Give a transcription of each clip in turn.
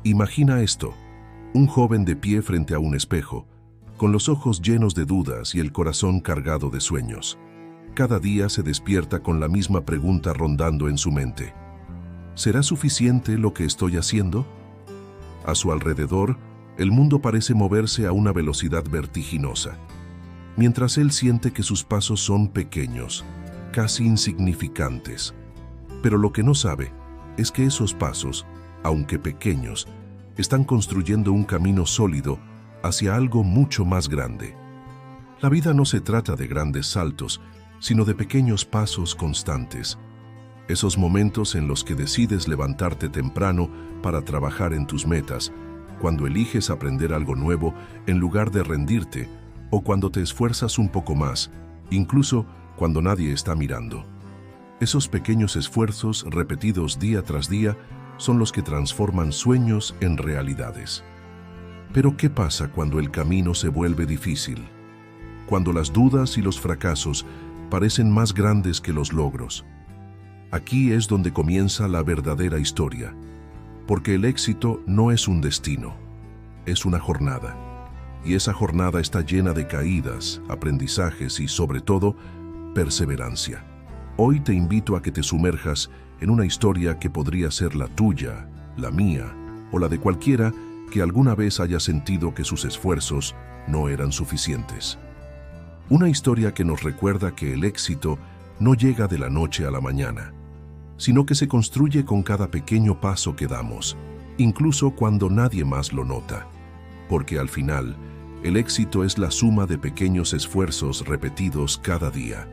Imagina esto, un joven de pie frente a un espejo, con los ojos llenos de dudas y el corazón cargado de sueños. Cada día se despierta con la misma pregunta rondando en su mente. ¿Será suficiente lo que estoy haciendo? A su alrededor, el mundo parece moverse a una velocidad vertiginosa, mientras él siente que sus pasos son pequeños, casi insignificantes. Pero lo que no sabe es que esos pasos, aunque pequeños, están construyendo un camino sólido hacia algo mucho más grande. La vida no se trata de grandes saltos, sino de pequeños pasos constantes. Esos momentos en los que decides levantarte temprano para trabajar en tus metas, cuando eliges aprender algo nuevo en lugar de rendirte, o cuando te esfuerzas un poco más, incluso cuando nadie está mirando. Esos pequeños esfuerzos repetidos día tras día son los que transforman sueños en realidades. Pero ¿qué pasa cuando el camino se vuelve difícil? Cuando las dudas y los fracasos parecen más grandes que los logros. Aquí es donde comienza la verdadera historia, porque el éxito no es un destino, es una jornada. Y esa jornada está llena de caídas, aprendizajes y, sobre todo, perseverancia. Hoy te invito a que te sumerjas en una historia que podría ser la tuya, la mía o la de cualquiera que alguna vez haya sentido que sus esfuerzos no eran suficientes. Una historia que nos recuerda que el éxito no llega de la noche a la mañana, sino que se construye con cada pequeño paso que damos, incluso cuando nadie más lo nota. Porque al final, el éxito es la suma de pequeños esfuerzos repetidos cada día.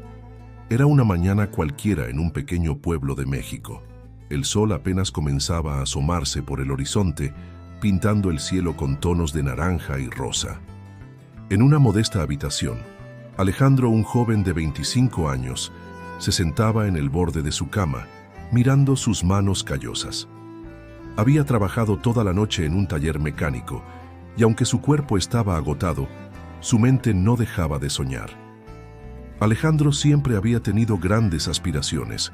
Era una mañana cualquiera en un pequeño pueblo de México. El sol apenas comenzaba a asomarse por el horizonte, pintando el cielo con tonos de naranja y rosa. En una modesta habitación, Alejandro, un joven de 25 años, se sentaba en el borde de su cama, mirando sus manos callosas. Había trabajado toda la noche en un taller mecánico, y aunque su cuerpo estaba agotado, su mente no dejaba de soñar. Alejandro siempre había tenido grandes aspiraciones.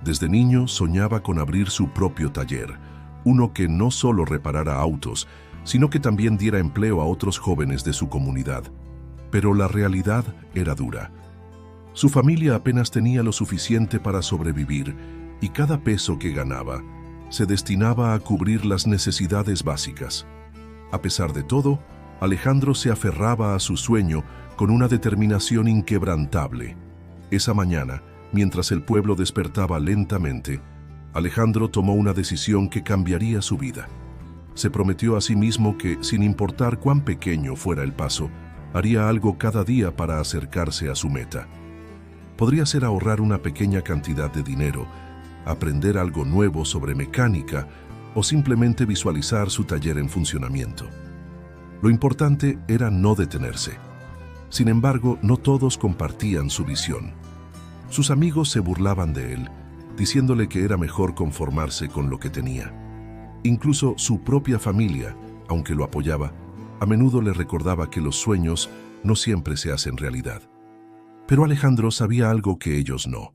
Desde niño soñaba con abrir su propio taller, uno que no solo reparara autos, sino que también diera empleo a otros jóvenes de su comunidad. Pero la realidad era dura. Su familia apenas tenía lo suficiente para sobrevivir y cada peso que ganaba se destinaba a cubrir las necesidades básicas. A pesar de todo, Alejandro se aferraba a su sueño con una determinación inquebrantable. Esa mañana, mientras el pueblo despertaba lentamente, Alejandro tomó una decisión que cambiaría su vida. Se prometió a sí mismo que, sin importar cuán pequeño fuera el paso, haría algo cada día para acercarse a su meta. Podría ser ahorrar una pequeña cantidad de dinero, aprender algo nuevo sobre mecánica o simplemente visualizar su taller en funcionamiento. Lo importante era no detenerse. Sin embargo, no todos compartían su visión. Sus amigos se burlaban de él, diciéndole que era mejor conformarse con lo que tenía. Incluso su propia familia, aunque lo apoyaba, a menudo le recordaba que los sueños no siempre se hacen realidad. Pero Alejandro sabía algo que ellos no.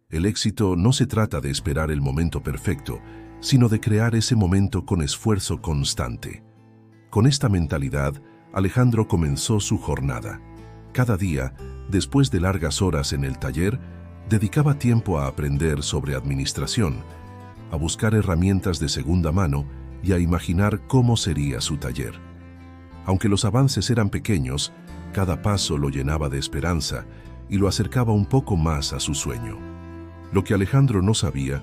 El éxito no se trata de esperar el momento perfecto, sino de crear ese momento con esfuerzo constante. Con esta mentalidad, Alejandro comenzó su jornada. Cada día, después de largas horas en el taller, dedicaba tiempo a aprender sobre administración, a buscar herramientas de segunda mano y a imaginar cómo sería su taller. Aunque los avances eran pequeños, cada paso lo llenaba de esperanza y lo acercaba un poco más a su sueño. Lo que Alejandro no sabía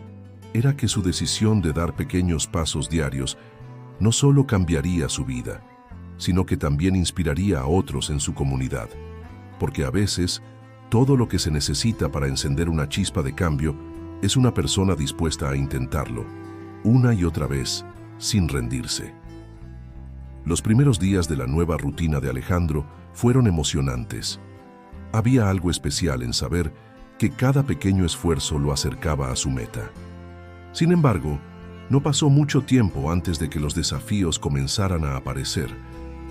era que su decisión de dar pequeños pasos diarios no solo cambiaría su vida, sino que también inspiraría a otros en su comunidad. Porque a veces, todo lo que se necesita para encender una chispa de cambio es una persona dispuesta a intentarlo, una y otra vez, sin rendirse. Los primeros días de la nueva rutina de Alejandro fueron emocionantes. Había algo especial en saber que cada pequeño esfuerzo lo acercaba a su meta. Sin embargo, no pasó mucho tiempo antes de que los desafíos comenzaran a aparecer,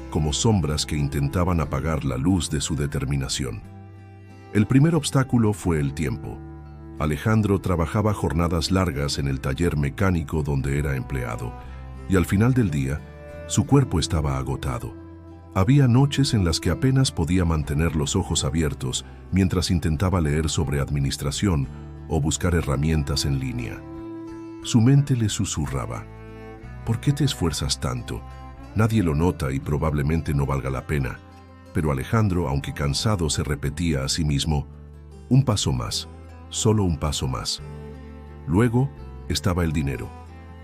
como sombras que intentaban apagar la luz de su determinación. El primer obstáculo fue el tiempo. Alejandro trabajaba jornadas largas en el taller mecánico donde era empleado, y al final del día, su cuerpo estaba agotado. Había noches en las que apenas podía mantener los ojos abiertos mientras intentaba leer sobre administración o buscar herramientas en línea. Su mente le susurraba: ¿por qué te esfuerzas tanto? Nadie lo nota y probablemente no valga la pena. Pero Alejandro, aunque cansado, se repetía a sí mismo: un paso más, solo un paso más. Luego estaba el dinero.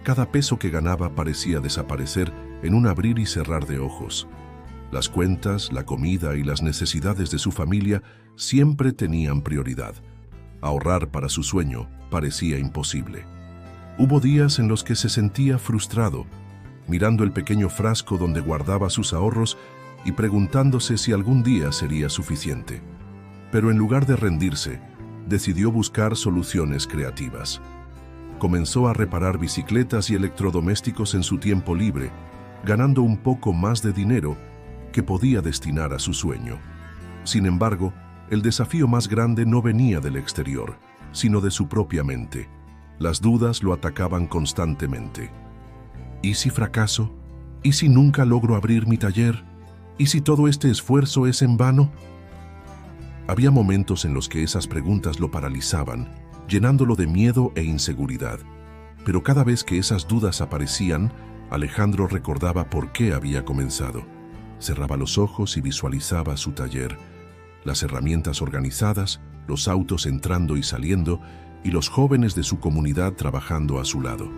Cada peso que ganaba parecía desaparecer en un abrir y cerrar de ojos. Las cuentas, la comida y las necesidades de su familia siempre tenían prioridad. Ahorrar para su sueño parecía imposible. Hubo días en los que se sentía frustrado, mirando el pequeño frasco donde guardaba sus ahorros y preguntándose si algún día sería suficiente. Pero en lugar de rendirse, decidió buscar soluciones creativas. Comenzó a reparar bicicletas y electrodomésticos en su tiempo libre, ganando un poco más de dinero que podía destinar a su sueño. Sin embargo, el desafío más grande no venía del exterior, sino de su propia mente. Las dudas lo atacaban constantemente. ¿Y si fracaso? ¿Y si nunca logro abrir mi taller? ¿Y si todo este esfuerzo es en vano? Había momentos en los que esas preguntas lo paralizaban, llenándolo de miedo e inseguridad. Pero cada vez que esas dudas aparecían, Alejandro recordaba por qué había comenzado. Cerraba los ojos y visualizaba su taller, las herramientas organizadas, los autos entrando y saliendo, y los jóvenes de su comunidad trabajando a su lado.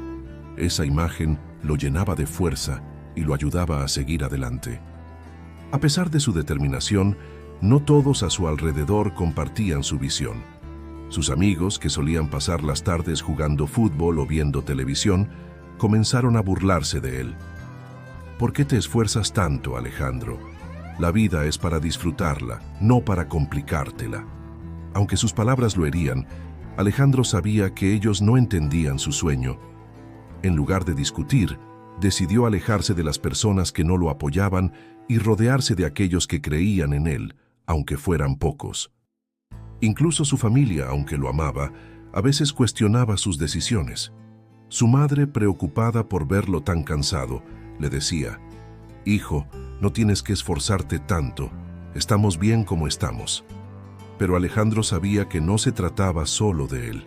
Esa imagen lo llenaba de fuerza y lo ayudaba a seguir adelante. A pesar de su determinación, no todos a su alrededor compartían su visión. Sus amigos, que solían pasar las tardes jugando fútbol o viendo televisión, comenzaron a burlarse de él. ¿Por qué te esfuerzas tanto, Alejandro? La vida es para disfrutarla, no para complicártela. Aunque sus palabras lo herían, Alejandro sabía que ellos no entendían su sueño. En lugar de discutir, decidió alejarse de las personas que no lo apoyaban y rodearse de aquellos que creían en él, aunque fueran pocos. Incluso su familia, aunque lo amaba, a veces cuestionaba sus decisiones. Su madre, preocupada por verlo tan cansado, le decía: «Hijo, no tienes que esforzarte tanto, estamos bien como estamos». Pero Alejandro sabía que no se trataba solo de él.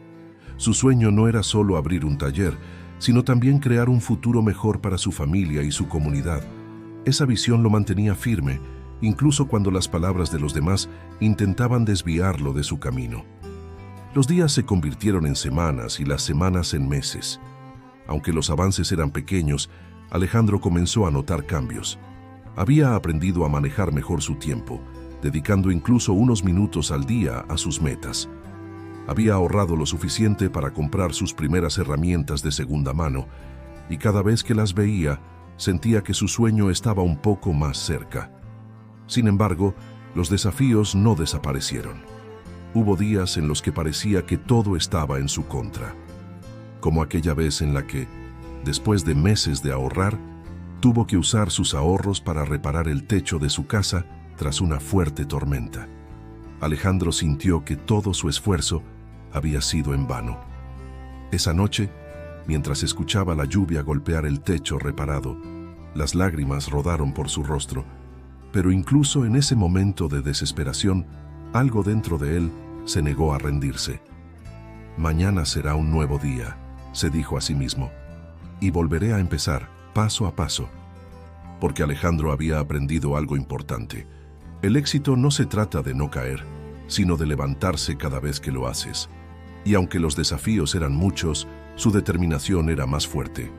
Su sueño no era solo abrir un taller, sino también crear un futuro mejor para su familia y su comunidad. Esa visión lo mantenía firme, incluso cuando las palabras de los demás intentaban desviarlo de su camino. Los días se convirtieron en semanas y las semanas en meses. Aunque los avances eran pequeños, Alejandro comenzó a notar cambios. Había aprendido a manejar mejor su tiempo, dedicando incluso unos minutos al día a sus metas. Había ahorrado lo suficiente para comprar sus primeras herramientas de segunda mano, y cada vez que las veía, sentía que su sueño estaba un poco más cerca. Sin embargo, los desafíos no desaparecieron. Hubo días en los que parecía que todo estaba en su contra, como aquella vez en la que, después de meses de ahorrar, tuvo que usar sus ahorros para reparar el techo de su casa tras una fuerte tormenta. Alejandro sintió que todo su esfuerzo había sido en vano. Esa noche, mientras escuchaba la lluvia golpear el techo reparado, las lágrimas rodaron por su rostro, pero incluso en ese momento de desesperación, algo dentro de él se negó a rendirse. «Mañana será un nuevo día», se dijo a sí mismo, «y volveré a empezar, paso a paso». Porque Alejandro había aprendido algo importante. El éxito no se trata de no caer, sino de levantarse cada vez que lo haces. Y aunque los desafíos eran muchos, su determinación era más fuerte.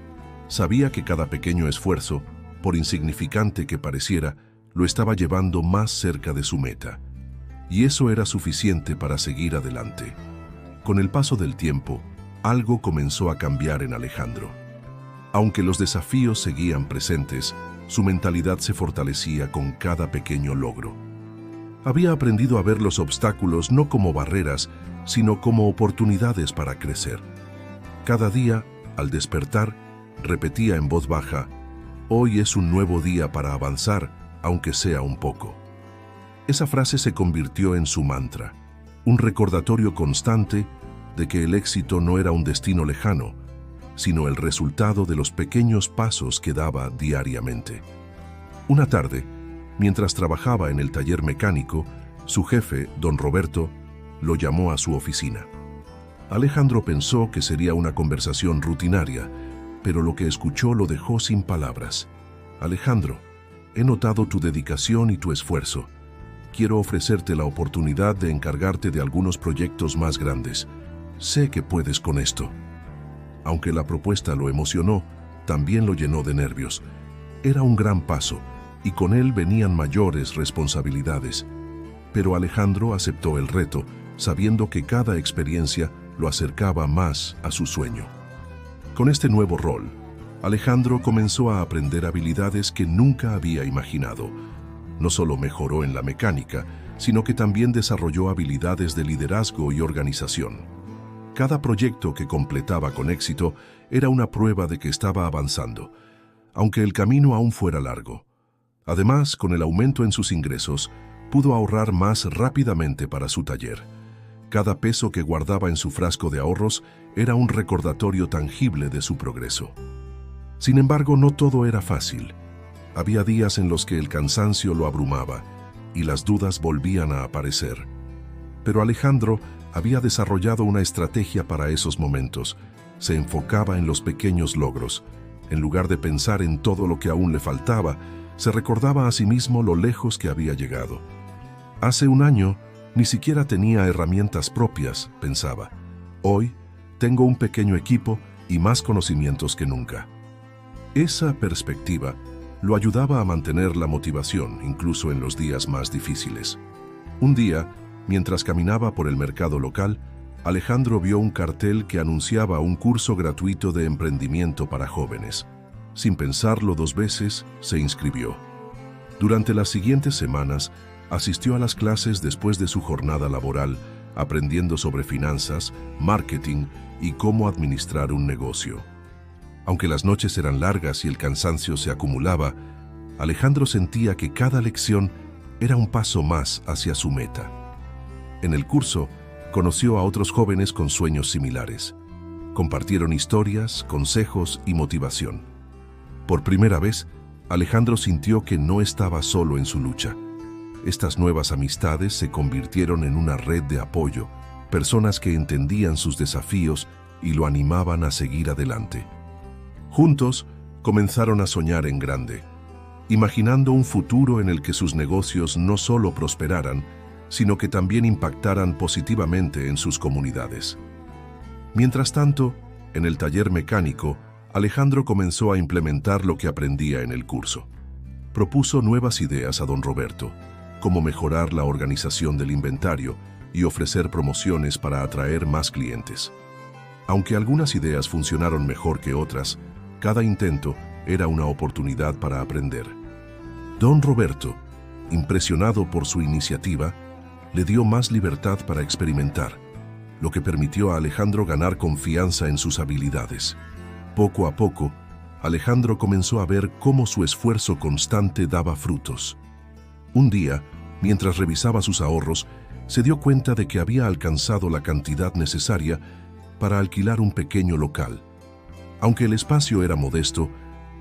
Sabía que cada pequeño esfuerzo, por insignificante que pareciera, lo estaba llevando más cerca de su meta. Y eso era suficiente para seguir adelante. Con el paso del tiempo, algo comenzó a cambiar en Alejandro. Aunque los desafíos seguían presentes, su mentalidad se fortalecía con cada pequeño logro. Había aprendido a ver los obstáculos no como barreras, sino como oportunidades para crecer. Cada día, al despertar, repetía en voz baja: «Hoy es un nuevo día para avanzar, aunque sea un poco». Esa frase se convirtió en su mantra, un recordatorio constante de que el éxito no era un destino lejano, sino el resultado de los pequeños pasos que daba diariamente. Una tarde, mientras trabajaba en el taller mecánico, su jefe, don Roberto, lo llamó a su oficina. Alejandro pensó que sería una conversación rutinaria, pero lo que escuchó lo dejó sin palabras. Alejandro, he notado tu dedicación y tu esfuerzo. Quiero ofrecerte la oportunidad de encargarte de algunos proyectos más grandes. Sé que puedes con esto. Aunque la propuesta lo emocionó, también lo llenó de nervios. Era un gran paso, y con él venían mayores responsabilidades. Pero Alejandro aceptó el reto, sabiendo que cada experiencia lo acercaba más a su sueño. Con este nuevo rol, Alejandro comenzó a aprender habilidades que nunca había imaginado. No solo mejoró en la mecánica, sino que también desarrolló habilidades de liderazgo y organización. Cada proyecto que completaba con éxito era una prueba de que estaba avanzando, aunque el camino aún fuera largo. Además, con el aumento en sus ingresos, pudo ahorrar más rápidamente para su taller. Cada peso que guardaba en su frasco de ahorros era un recordatorio tangible de su progreso. Sin embargo, no todo era fácil. Había días en los que el cansancio lo abrumaba y las dudas volvían a aparecer. Pero Alejandro había desarrollado una estrategia para esos momentos. Se enfocaba en los pequeños logros. En lugar de pensar en todo lo que aún le faltaba, se recordaba a sí mismo lo lejos que había llegado. Hace un año, ni siquiera tenía herramientas propias, pensaba. Hoy, tengo un pequeño equipo y más conocimientos que nunca. Esa perspectiva lo ayudaba a mantener la motivación, incluso en los días más difíciles. Un día, mientras caminaba por el mercado local, Alejandro vio un cartel que anunciaba un curso gratuito de emprendimiento para jóvenes. Sin pensarlo dos veces, se inscribió. Durante las siguientes semanas, asistió a las clases después de su jornada laboral, aprendiendo sobre finanzas, marketing y cómo administrar un negocio. Aunque las noches eran largas y el cansancio se acumulaba, Alejandro sentía que cada lección era un paso más hacia su meta. En el curso, conoció a otros jóvenes con sueños similares. Compartieron historias, consejos y motivación. Por primera vez, Alejandro sintió que no estaba solo en su lucha. Estas nuevas amistades se convirtieron en una red de apoyo, personas que entendían sus desafíos y lo animaban a seguir adelante. Juntos, comenzaron a soñar en grande, imaginando un futuro en el que sus negocios no solo prosperaran, sino que también impactaran positivamente en sus comunidades. Mientras tanto, en el taller mecánico, Alejandro comenzó a implementar lo que aprendía en el curso. Propuso nuevas ideas a don Roberto, como mejorar la organización del inventario y ofrecer promociones para atraer más clientes. Aunque algunas ideas funcionaron mejor que otras, cada intento era una oportunidad para aprender. Don Roberto, impresionado por su iniciativa, le dio más libertad para experimentar, lo que permitió a Alejandro ganar confianza en sus habilidades. Poco a poco, Alejandro comenzó a ver cómo su esfuerzo constante daba frutos. Un día, mientras revisaba sus ahorros, se dio cuenta de que había alcanzado la cantidad necesaria para alquilar un pequeño local. Aunque el espacio era modesto,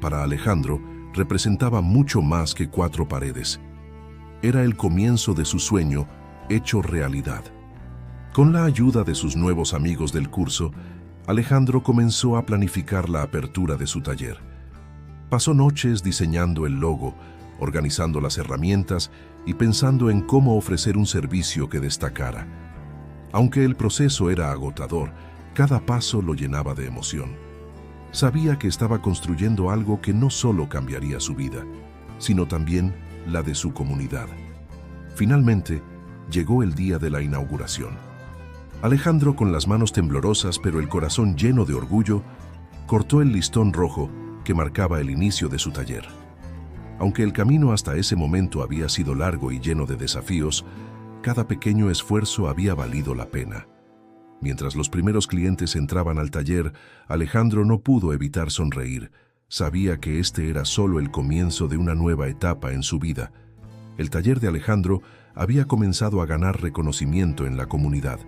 para Alejandro representaba mucho más que 4 paredes. Era el comienzo de su sueño hecho realidad. Con la ayuda de sus nuevos amigos del curso, Alejandro comenzó a planificar la apertura de su taller. Pasó noches diseñando el logo, organizando las herramientas y pensando en cómo ofrecer un servicio que destacara. Aunque el proceso era agotador, cada paso lo llenaba de emoción. Sabía que estaba construyendo algo que no solo cambiaría su vida, sino también la de su comunidad. Finalmente, llegó el día de la inauguración. Alejandro, con las manos temblorosas pero el corazón lleno de orgullo, cortó el listón rojo que marcaba el inicio de su taller. Aunque el camino hasta ese momento había sido largo y lleno de desafíos, cada pequeño esfuerzo había valido la pena. Mientras los primeros clientes entraban al taller, Alejandro no pudo evitar sonreír. Sabía que este era solo el comienzo de una nueva etapa en su vida. El taller de Alejandro había comenzado a ganar reconocimiento en la comunidad.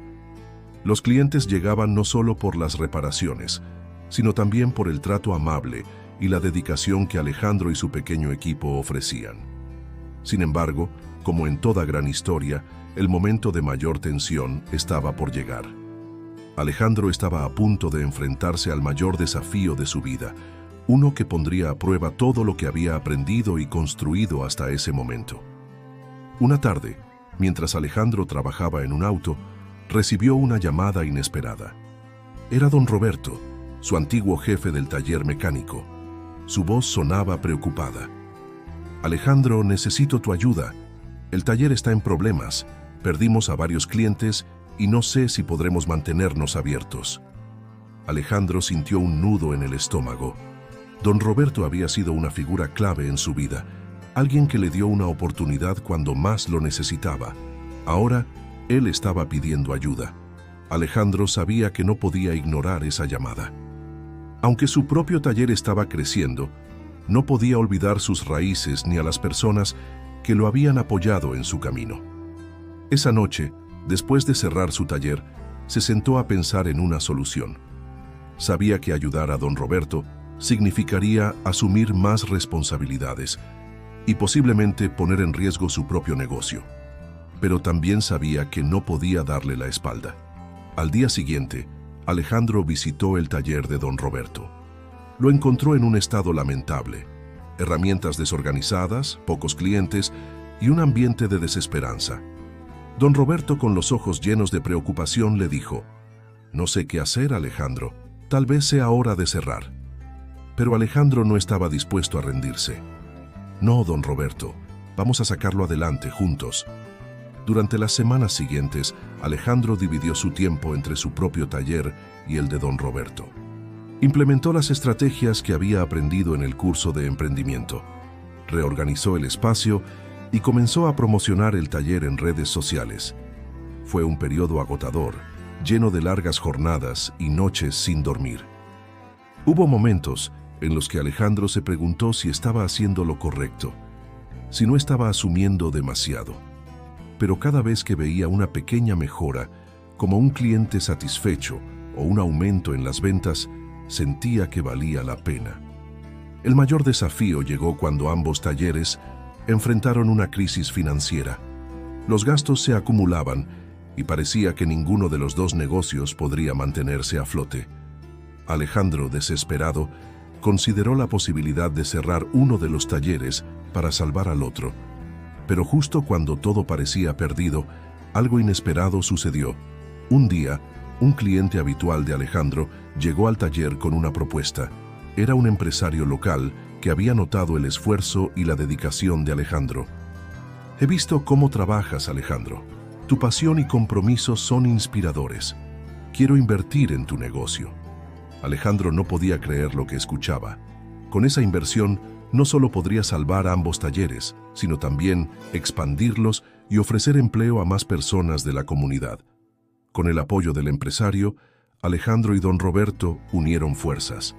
Los clientes llegaban no solo por las reparaciones, sino también por el trato amable y la dedicación que Alejandro y su pequeño equipo ofrecían. Sin embargo, como en toda gran historia, el momento de mayor tensión estaba por llegar. Alejandro estaba a punto de enfrentarse al mayor desafío de su vida, uno que pondría a prueba todo lo que había aprendido y construido hasta ese momento. Una tarde, mientras Alejandro trabajaba en un auto, recibió una llamada inesperada. Era don Roberto, su antiguo jefe del taller mecánico. Su voz sonaba preocupada. Alejandro, necesito tu ayuda. El taller está en problemas. Perdimos a varios clientes y no sé si podremos mantenernos abiertos. Alejandro sintió un nudo en el estómago. Don Roberto había sido una figura clave en su vida, alguien que le dio una oportunidad cuando más lo necesitaba. Ahora, él estaba pidiendo ayuda. Alejandro sabía que no podía ignorar esa llamada. Aunque su propio taller estaba creciendo, no podía olvidar sus raíces ni a las personas que lo habían apoyado en su camino. Esa noche, después de cerrar su taller, se sentó a pensar en una solución. Sabía que ayudar a don Roberto significaría asumir más responsabilidades y posiblemente poner en riesgo su propio negocio. Pero también sabía que no podía darle la espalda. Al día siguiente, Alejandro visitó el taller de don Roberto. Lo encontró en un estado lamentable: herramientas desorganizadas, pocos clientes y un ambiente de desesperanza. Don Roberto, con los ojos llenos de preocupación, le dijo: «No sé qué hacer, Alejandro. Tal vez sea hora de cerrar». Pero Alejandro no estaba dispuesto a rendirse. «No, don Roberto, vamos a sacarlo adelante juntos». Durante las semanas siguientes, Alejandro dividió su tiempo entre su propio taller y el de don Roberto. Implementó las estrategias que había aprendido en el curso de emprendimiento. Reorganizó el espacio y comenzó a promocionar el taller en redes sociales. Fue un periodo agotador, lleno de largas jornadas y noches sin dormir. Hubo momentos en los que Alejandro se preguntó si estaba haciendo lo correcto, si no estaba asumiendo demasiado. Pero cada vez que veía una pequeña mejora, como un cliente satisfecho o un aumento en las ventas, sentía que valía la pena. El mayor desafío llegó cuando ambos talleres enfrentaron una crisis financiera. Los gastos se acumulaban y parecía que ninguno de los dos negocios podría mantenerse a flote. Alejandro, desesperado, consideró la posibilidad de cerrar uno de los talleres para salvar al otro. Pero justo cuando todo parecía perdido, algo inesperado sucedió. Un día, un cliente habitual de Alejandro llegó al taller con una propuesta. Era un empresario local que había notado el esfuerzo y la dedicación de Alejandro. «He visto cómo trabajas, Alejandro. Tu pasión y compromiso son inspiradores. Quiero invertir en tu negocio». Alejandro no podía creer lo que escuchaba. Con esa inversión, no solo podría salvar ambos talleres, sino también expandirlos y ofrecer empleo a más personas de la comunidad. Con el apoyo del empresario, Alejandro y don Roberto unieron fuerzas.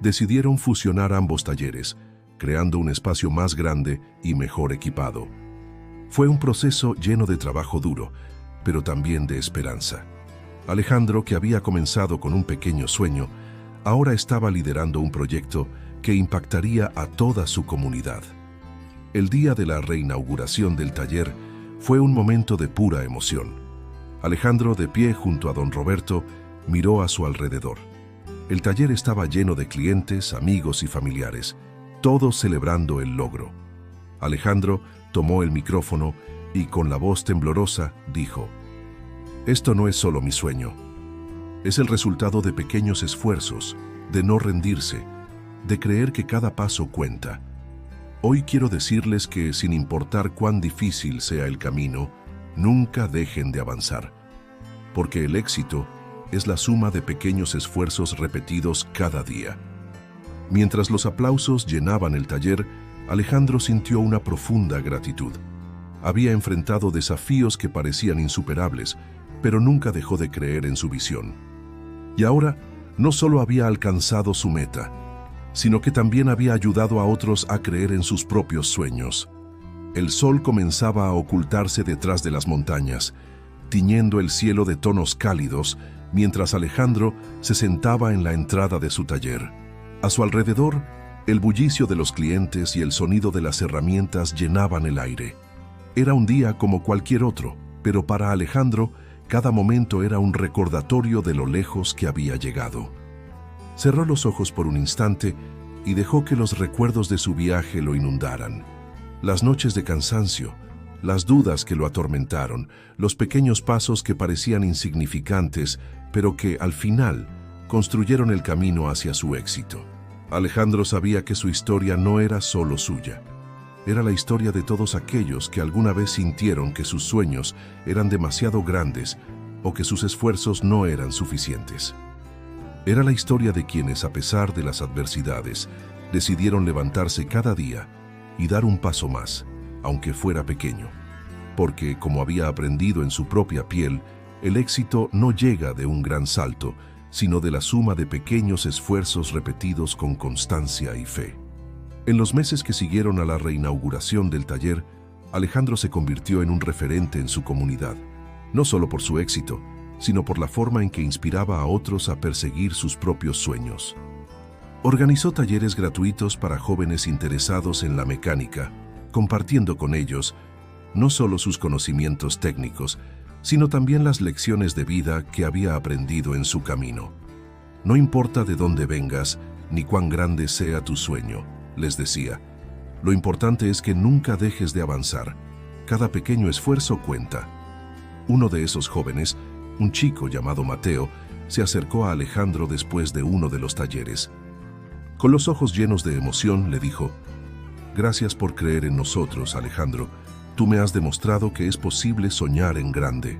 Decidieron fusionar ambos talleres, creando un espacio más grande y mejor equipado. Fue un proceso lleno de trabajo duro, pero también de esperanza. Alejandro, que había comenzado con un pequeño sueño, ahora estaba liderando un proyecto que impactaría a toda su comunidad. El día de la reinauguración del taller fue un momento de pura emoción. Alejandro, de pie junto a don Roberto, miró a su alrededor. El taller estaba lleno de clientes, amigos y familiares, todos celebrando el logro. Alejandro tomó el micrófono y, con la voz temblorosa, dijo: «Esto no es solo mi sueño. Es el resultado de pequeños esfuerzos, de no rendirse, de creer que cada paso cuenta. Hoy quiero decirles que, sin importar cuán difícil sea el camino, nunca dejen de avanzar, porque el éxito es la suma de pequeños esfuerzos repetidos cada día». Mientras los aplausos llenaban el taller, Alejandro sintió una profunda gratitud. Había enfrentado desafíos que parecían insuperables, pero nunca dejó de creer en su visión. Y ahora, no solo había alcanzado su meta, sino que también había ayudado a otros a creer en sus propios sueños. El sol comenzaba a ocultarse detrás de las montañas, tiñendo el cielo de tonos cálidos, mientras Alejandro se sentaba en la entrada de su taller. A su alrededor, el bullicio de los clientes y el sonido de las herramientas llenaban el aire. Era un día como cualquier otro, pero para Alejandro, cada momento era un recordatorio de lo lejos que había llegado. Cerró los ojos por un instante y dejó que los recuerdos de su viaje lo inundaran. Las noches de cansancio, las dudas que lo atormentaron, los pequeños pasos que parecían insignificantes, pero que, al final, construyeron el camino hacia su éxito. Alejandro sabía que su historia no era solo suya. Era la historia de todos aquellos que alguna vez sintieron que sus sueños eran demasiado grandes o que sus esfuerzos no eran suficientes. Era la historia de quienes, a pesar de las adversidades, decidieron levantarse cada día y dar un paso más, aunque fuera pequeño. Porque, como había aprendido en su propia piel, el éxito no llega de un gran salto, sino de la suma de pequeños esfuerzos repetidos con constancia y fe. En los meses que siguieron a la reinauguración del taller, Alejandro se convirtió en un referente en su comunidad, no solo por su éxito, sino por la forma en que inspiraba a otros a perseguir sus propios sueños. Organizó talleres gratuitos para jóvenes interesados en la mecánica, compartiendo con ellos no solo sus conocimientos técnicos, sino también las lecciones de vida que había aprendido en su camino. No importa de dónde vengas, ni cuán grande sea tu sueño, les decía. Lo importante es que nunca dejes de avanzar. Cada pequeño esfuerzo cuenta. Uno de esos jóvenes, un chico llamado Mateo, se acercó a Alejandro después de uno de los talleres. Con los ojos llenos de emoción, le dijo: «Gracias por creer en nosotros, Alejandro. Tú me has demostrado que es posible soñar en grande».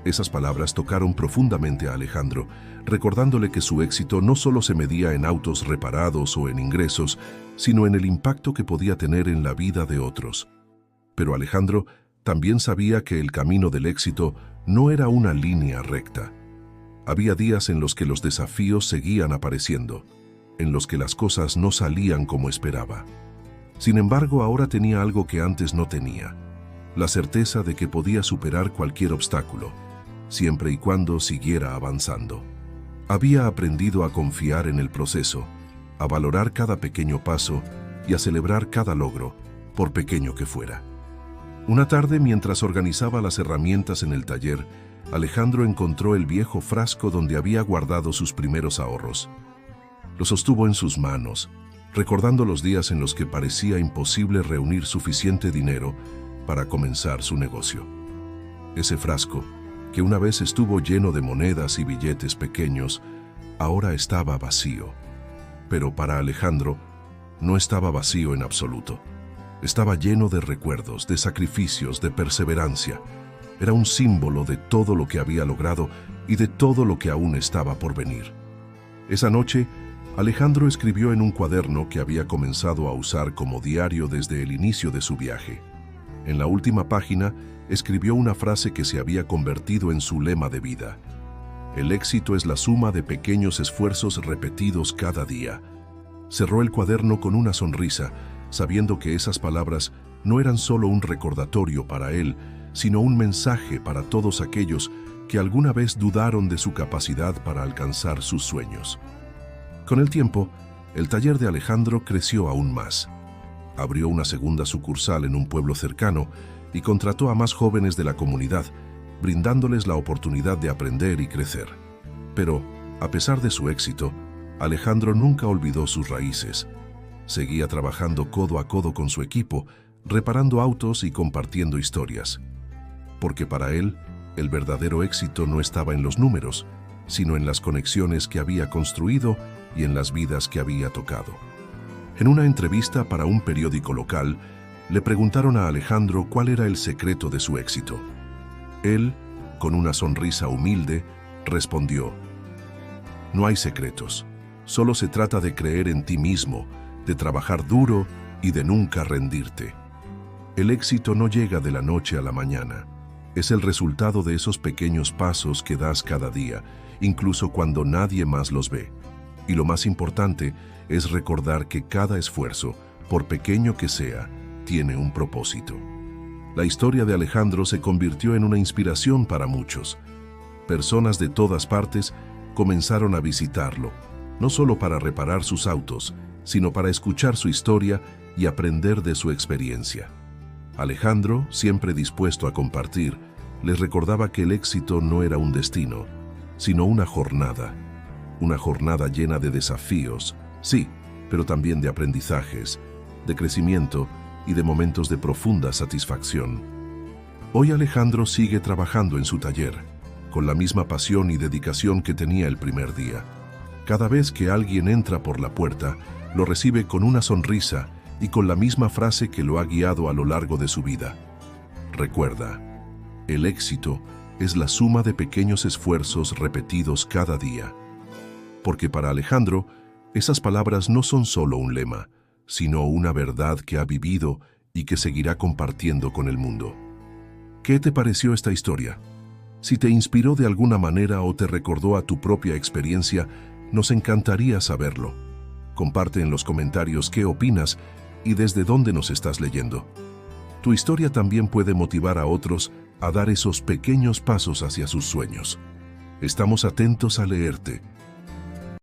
Esas palabras tocaron profundamente a Alejandro, recordándole que su éxito no solo se medía en autos reparados o en ingresos, sino en el impacto que podía tener en la vida de otros. Pero Alejandro también sabía que el camino del éxito no era una línea recta. Había días en los que los desafíos seguían apareciendo, en los que las cosas no salían como esperaba. Sin embargo, ahora tenía algo que antes no tenía: la certeza de que podía superar cualquier obstáculo, siempre y cuando siguiera avanzando. Había aprendido a confiar en el proceso, a valorar cada pequeño paso y a celebrar cada logro, por pequeño que fuera. Una tarde, mientras organizaba las herramientas en el taller, Alejandro encontró el viejo frasco donde había guardado sus primeros ahorros. Lo sostuvo en sus manos, recordando los días en los que parecía imposible reunir suficiente dinero para comenzar su negocio. Ese frasco, que una vez estuvo lleno de monedas y billetes pequeños, ahora estaba vacío. Pero para Alejandro, no estaba vacío en absoluto. Estaba lleno de recuerdos, de sacrificios, de perseverancia. Era un símbolo de todo lo que había logrado y de todo lo que aún estaba por venir. Esa noche, Alejandro escribió en un cuaderno que había comenzado a usar como diario desde el inicio de su viaje. En la última página, escribió una frase que se había convertido en su lema de vida: «El éxito es la suma de pequeños esfuerzos repetidos cada día». Cerró el cuaderno con una sonrisa, sabiendo que esas palabras no eran solo un recordatorio para él, sino un mensaje para todos aquellos que alguna vez dudaron de su capacidad para alcanzar sus sueños. Con el tiempo, el taller de Alejandro creció aún más. Abrió una segunda sucursal en un pueblo cercano y contrató a más jóvenes de la comunidad, brindándoles la oportunidad de aprender y crecer. Pero, a pesar de su éxito, Alejandro nunca olvidó sus raíces. Seguía trabajando codo a codo con su equipo, reparando autos y compartiendo historias. Porque para él, el verdadero éxito no estaba en los números, sino en las conexiones que había construido y en las vidas que había tocado. En una entrevista para un periódico local, le preguntaron a Alejandro cuál era el secreto de su éxito. Él, con una sonrisa humilde, respondió: «No hay secretos, solo se trata de creer en ti mismo, de trabajar duro y de nunca rendirte. El éxito no llega de la noche a la mañana. Es el resultado de esos pequeños pasos que das cada día, incluso cuando nadie más los ve. Y lo más importante es recordar que cada esfuerzo, por pequeño que sea, tiene un propósito». La historia de Alejandro se convirtió en una inspiración para muchos. Personas de todas partes comenzaron a visitarlo, no solo para reparar sus autos, sino para escuchar su historia y aprender de su experiencia. Alejandro, siempre dispuesto a compartir, les recordaba que el éxito no era un destino, sino una jornada llena de desafíos, sí, pero también de aprendizajes, de crecimiento y de momentos de profunda satisfacción. Hoy Alejandro sigue trabajando en su taller, con la misma pasión y dedicación que tenía el primer día. Cada vez que alguien entra por la puerta, lo recibe con una sonrisa y con la misma frase que lo ha guiado a lo largo de su vida. Recuerda, el éxito es la suma de pequeños esfuerzos repetidos cada día. Porque para Alejandro, esas palabras no son solo un lema, sino una verdad que ha vivido y que seguirá compartiendo con el mundo. ¿Qué te pareció esta historia? Si te inspiró de alguna manera o te recordó a tu propia experiencia, nos encantaría saberlo. Comparte en los comentarios qué opinas y desde dónde nos estás leyendo. Tu historia también puede motivar a otros a dar esos pequeños pasos hacia sus sueños. Estamos atentos a leerte.